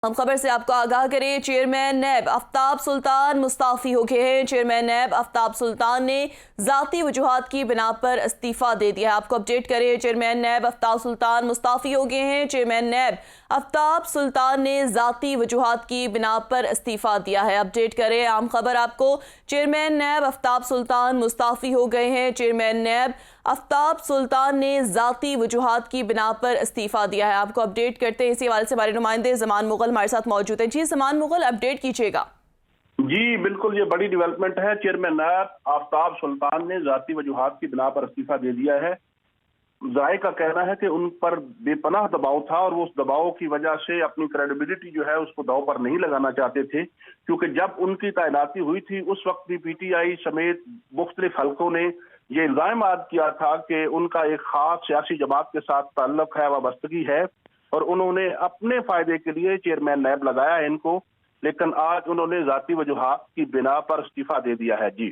हम खबर से आपको आगाह करें, चेयरमैन नैब आफ्ताब सुल्तान मुस्ताफी हो गए हैं। चेयरमैन नैब आफ्ताब सुल्तान ने ज़ाती वजूहात की बिना पर इस्तीफ़ा दे दिया है। आपको अपडेट करें, चेयरमैन नैब आफ्ताब सुल्तान मुस्ताफी हो गए हैं। चेयरमैन नैब आफ्ताब सुल्तान ने ज़ाती वजूहात की बिना पर इस्तीफ़ा दिया है। अपडेट करें आम खबर आपको, चेयरमैन नैब आफ्ताब सुल्तान मुस्ताफी हो गए हैं। चेयरमैन नैब आफ्ताब सुल्तान ने ज़ाती वजूहात की बिना पर इस्तीफ़ा दिया है। आपको अपडेट करते हैं, इसी हवाले से हमारे नुमाइंदे ज़मान मुग़ल हमारे साथ मौजूद हैं। जी ज़मान मुग़ल, अपडेट कीजिएगा। जी बिल्कुल, ये बड़ी डेवलपमेंट है। चेयरमैन नैब आफ्ताब सुल्तान ने ज़ाती वजूहात की बिना पर इस्तीफा दे दिया है। ज़ाय का कहना है कि उन पर बेपनाह दबाव था और वो उस दबाव की वजह से अपनी क्रेडिबिलिटी जो है उसको दांव पर नहीं लगाना चाहते थे, क्योंकि जब उनकी तैनाती हुई थी उस वक्त भी पीटीआई समेत मुख्तलिफ हल्कों ने ये इल्जाम आयद किया था कि उनका एक खास सियासी जमात के साथ ताल्लुक है, वाबस्तगी है, और उन्होंने अपने फायदे के लिए चेयरमैन नैब लगाया है इनको। लेकिन आज उन्होंने ज़ाती वजूहात की बिना पर इस्तीफा दे दिया है। जी।